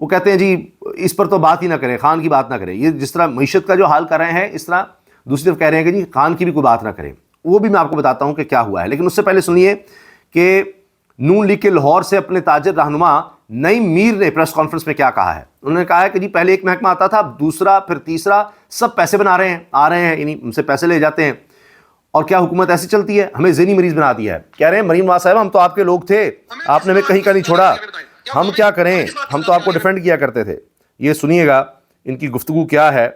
وہ کہتے ہیں جی اس پر تو بات ہی نہ کریں، خان کی بات نہ کریں. یہ جس طرح معیشت کا جو حال کر رہے ہیں اس طرح دوسری طرف کہہ رہے ہیں کہ جی خان کی بھی کوئی بات نہ کریں. وہ بھی میں آپ کو بتاتا ہوں کہ کیا ہوا ہے. لیکن اس سے پہلے سنیے کہ نون لیگ کے لاہور سے اپنے تاجر رہنما نعیم میر نے پریس کانفرنس میں کیا کہا ہے. انہوں نے کہا ہے کہ جی پہلے ایک محکمہ آتا تھا، دوسرا، پھر تیسرا، سب پیسے بنا رہے ہیں، آ رہے ہیں، یعنی ان سے پیسے لے جاتے ہیں. اور کیا حکومت ایسی چلتی ہے؟ ہمیں ذہنی مریض بنا دیا ہے. کہہ رہے ہیں مریم نواز صاحب ہم تو آپ کے لوگ تھے، آپ نے ہمیں کہیں کا نہیں چھوڑا، ہم کیا کریں، ہم تو آپ کو ڈیفینڈ کیا کرتے تھے. یہ سنیے گا ان کی گفتگو کیا ہے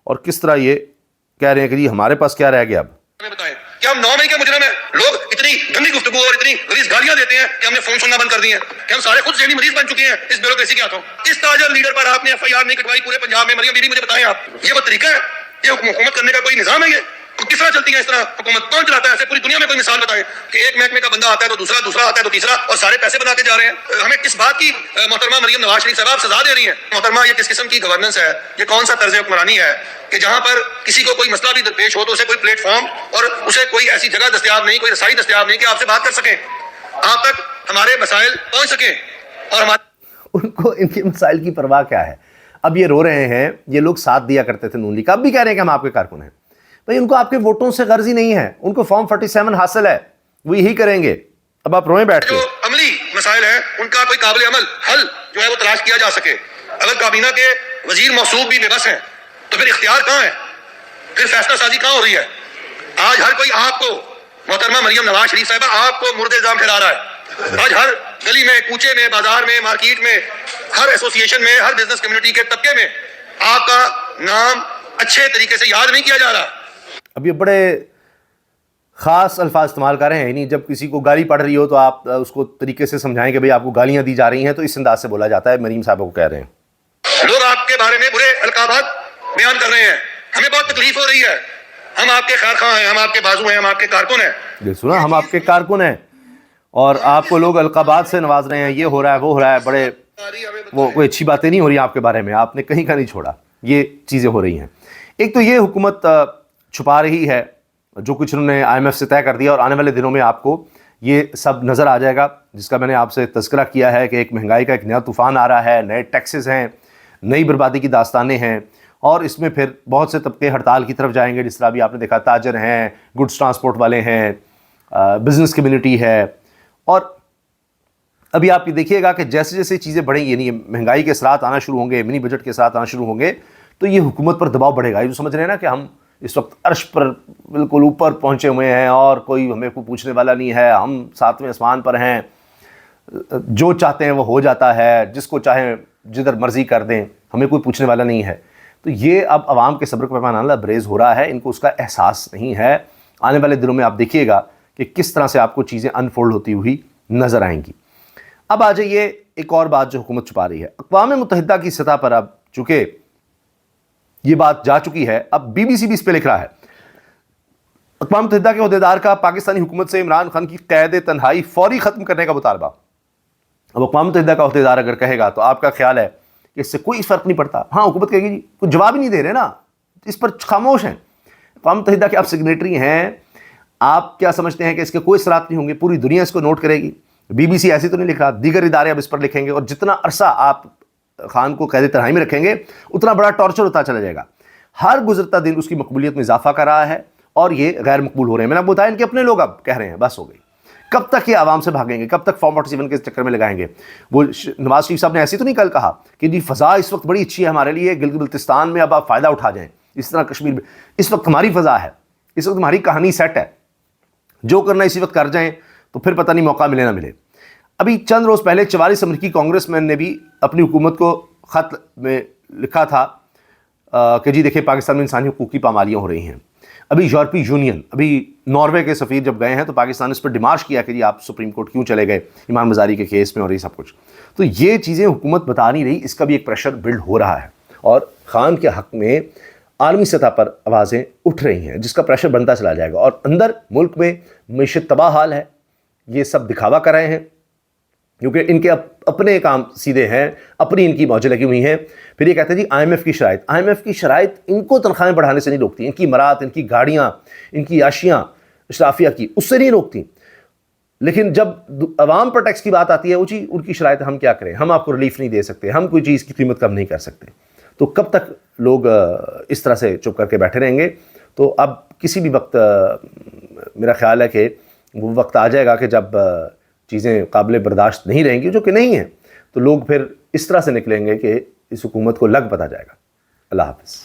اور کس طرح یہ کہہ رہے ہیں کہ جی ہمارے پاس کیا رہ گیا. اب کیا ہم 9 مئی کے مجرم ہیں؟ لوگ اتنی گندی گفتگو اور اتنی غلیظ گالیاں دیتے ہیں کہ ہم نے فون سننا بند کر دیے ہیں، کہ ہم سارے خود ذہنی مریض بن چکے ہیں اس بیوروکریسی کے ہاتھوں. اس تاجر لیڈر پر آپ نے ایف آئی آر نہیں کٹوائی پورے پنجاب میں. مریم بی بی مجھے بتائیں آپ، یہ وہ طریقہ ہے؟ یہ حکومت کرنے کا کوئی نظام ہے؟ یہ کس طرح چلتی ہے اس طرح حکومت؟ کون چلاتا ہے ایسے؟ پوری دنیا میں کوئی مثال بتائیں کہ ایک محکمے کا بندہ آتا ہے تو دوسرا، دوسرا آتا ہے تو تیسرا، اور سارے پیسے بنا کے جا رہے ہیں. ہمیں کس بات کی محترمہ مریم نواز شریف صاحب سزا دے رہی ہیں؟ محترمہ یہ کس قسم کی گورننس ہے؟ یہ کون سا طرز حکمرانی ہے کہ جہاں پر کسی کو کوئی مسئلہ بھی درپیش ہو تو اسے کوئی پلیٹ فارم اور اسے کوئی ایسی جگہ دستیاب نہیں، کوئی رسائی دستیاب نہیں کہ آپ سے بات کر سکیں، آپ تک ہمارے مسائل پہنچ سکیں. اور ہمارے ان کو ان کے مسائل کی پرواہ کیا ہے؟ اب یہ رو رہے ہیں، یہ لوگ ساتھ دیا کرتے تھے نون لیگ کا، اب بھی کہہ رہے ہیں کہ ہم آپ کے کارکن ہیں. بھائی ان کو آپ کے ووٹوں سے غرض ہی نہیں ہے، ان کو فارم 47 حاصل ہے، وہ یہی کریں گے. اب آپ روئیں بیٹھ کے. جو عملی مسائل ہیں ان کا کوئی قابل عمل حل جو ہے وہ تلاش کیا جا سکے. اگر کابینہ کے وزیر موصوف بھی بے بس ہیں تو پھر اختیار کہاں ہے؟ پھر فیصلہ سازی کہاں ہو رہی ہے؟ آج ہر کوئی آپ کو، محترمہ مریم نواز شریف صاحبہ، آپ کو مرد الزام ٹھہرا رہا ہے. آج ہر گلی میں، کوچے میں، بازار میں، مارکیٹ میں، ہر ایسوسیشن میں، ہر بزنس کمیونٹی کے طبقے میں آپ کا نام اچھے طریقے سے یاد نہیں کیا جا رہا. اب یہ بڑے خاص الفاظ استعمال کر رہے ہیں، یعنی جب کسی کو گالی پڑ رہی ہو تو آپ اس کو طریقے سے سمجھائیں کہ بھئی آپ کو گالیاں دی جا رہی ہیں، تو اس انداز سے بولا جاتا ہے. مریم صاحبہ کو کہہ رہے ہیں لوگ آپ کے بارے میں برے القابات بیان کر رہے ہیں، ہمیں بہت تکلیف ہو رہی ہے. ہم آپ کے خیر خواہ ہیں، ہم آپ کے بازو ہیں، ہم آپ کے کارکن ہیں. یہ سنا، ہم آپ کے کارکن ہیں اور آپ کو لوگ القابات سے نواز رہے ہیں، یہ ہو رہا ہے، وہ ہو رہا ہے، بڑے وہ کوئی اچھی باتیں نہیں ہو رہی آپ کے بارے میں، آپ نے کہیں کا نہیں چھوڑا. یہ چیزیں ہو رہی ہیں. ایک تو یہ حکومت چھپا رہی ہے جو کچھ انہوں نے آئی ایم ایف سے طے کر دیا، اور آنے والے دنوں میں آپ کو یہ سب نظر آ جائے گا، جس کا میں نے آپ سے تذکرہ کیا ہے کہ ایک مہنگائی کا ایک نیا طوفان آ رہا ہے، نئے ٹیکسز ہیں، نئی بربادی کی داستانیں ہیں، اور اس میں پھر بہت سے طبقے ہڑتال کی طرف جائیں گے. جس طرح بھی آپ نے دیکھا تاجر ہیں، گڈس ٹرانسپورٹ والے ہیں، بزنس کمیونٹی ہے. اور ابھی آپ یہ دیکھیے گا کہ جیسے جیسے چیزیں بڑھیں، یعنی مہنگائی کے اثرات آنا شروع ہوں گے، منی بجٹ کے اثرات آنا شروع ہوں گے، تو یہ حکومت پر دباؤ بڑھے گا. یہ جو سمجھ رہے ہیں نا کہ ہم اس وقت عرش پر بالکل اوپر پہنچے ہوئے ہیں اور کوئی ہمیں کو پوچھنے والا نہیں ہے، ہم 7ویں آسمان پر ہیں، جو چاہتے ہیں وہ ہو جاتا ہے، جس کو چاہیں جدھر مرضی کر دیں، ہمیں کوئی پوچھنے والا نہیں ہے. تو یہ اب عوام کے صبر کا پیمانہ بریز ہو رہا ہے، ان کو اس کا احساس نہیں ہے. آنے والے دنوں میں آپ دیکھیے گا کہ کس طرح سے آپ کو چیزیں انفولڈ ہوتی ہوئی نظر آئیں گی. اب آ جائیے ایک اور بات جو حکومت چھپا رہی ہے. اقوام متحدہ کی سطح پر اب چونکہ یہ بات جا چکی ہے، اب بی بی سی بھی اس پہ لکھ رہا ہے. اقوام متحدہ کے عہدیدار کا پاکستانی حکومت سے عمران خان کی قید تنہائی فوری ختم کرنے کا مطالبہ. اب اقوام متحدہ کا عہدیدار اگر کہے گا تو آپ کا خیال ہے کہ اس سے کوئی فرق نہیں پڑتا. ہاں حکومت کہے گی جی کوئی جواب ہی نہیں دے رہے نا، اس پر خاموش ہیں. اقوام متحدہ کے آپ سگنیٹری ہیں، آپ کیا سمجھتے ہیں کہ اس کے کوئی اثرات نہیں ہوں گے؟ پوری دنیا اس کو نوٹ کرے گی. بی بی سی ایسی تو نہیں لکھ رہا، دیگر ادارے اب اس پر لکھیں گے، اور جتنا عرصہ آپ خان کو قید تنہائی میں رکھیں گے اتنا بڑا ٹارچر ہوتا چلا جائے گا. ہر گزرتا دن اس کی مقبولیت میں اضافہ کر رہا ہے اور یہ غیر مقبول ہو رہے ہیں. میں نے آپ کو بتایا ان کے اپنے لوگ اب کہہ رہے ہیں بس ہو گئی. کب تک یہ عوام سے بھاگیں گے؟ کب تک فارم 47 کے چکر میں لگائیں گے؟ وہ نواز شریف صاحب نے ایسی تو نہیں کل کہا کہ جی فضا اس وقت بڑی اچھی ہے ہمارے لیے، گلگت بلتستان میں اب آپ فائدہ اٹھا جائیں، اس طرح کشمیر میں اس وقت ہماری فضا ہے، اس وقت ہماری کہانی سیٹ ہے، جو کرنا اسی وقت کر جائیں، تو پھر پتہ نہیں موقع ملے نہ ملے. ابھی چند روز پہلے 44 امریکی کانگریس مین نے بھی اپنی حکومت کو خط میں لکھا تھا کہ جی دیکھیں پاکستان میں انسانی حقوق کی پامالیاں ہو رہی ہیں. ابھی یورپی یونین، ابھی ناروے کے سفیر جب گئے ہیں تو پاکستان اس پر ڈیمارش کیا کہ جی آپ سپریم کورٹ کیوں چلے گئے ایمان مزاری کے کیس میں اور یہ سب کچھ. تو یہ چیزیں حکومت بتا نہیں رہی، اس کا بھی ایک پریشر بلڈ ہو رہا ہے اور خان کے حق میں عالمی سطح پر آوازیں اٹھ رہی ہیں، جس کا پریشر بنتا چلا جائے گا. اور اندر ملک میں معیشت تباہ حال ہے، یہ سب دکھاوا کر رہے ہیں کیونکہ ان کے اپنے کام سیدھے ہیں، اپنی ان کی موجیں لگی ہوئی ہیں. پھر یہ کہتے ہیں جی آئی ایم ایف کی شرائط، آئی ایم ایف کی شرائط ان کو تنخواہیں بڑھانے سے نہیں روکتی، ان کی مرات، ان کی گاڑیاں، ان کی عیاشیاں اشرافیہ کی، اس سے نہیں روکتی. لیکن جب عوام پر ٹیکس کی بات آتی ہے وہ جی ان کی شرائط ہم کیا کریں, ہم آپ کو ریلیف نہیں دے سکتے, ہم کوئی چیز کی قیمت کم نہیں کر سکتے, تو کب تک لوگ اس طرح سے چپ کر کے بیٹھے رہیں گے؟ تو اب کسی بھی وقت میرا خیال ہے کہ وہ وقت آ جائے گا کہ جب چیزیں قابل برداشت نہیں رہیں گی, جو کہ نہیں ہیں, تو لوگ پھر اس طرح سے نکلیں گے کہ اس حکومت کو لگ پتہ جائے گا. اللہ حافظ.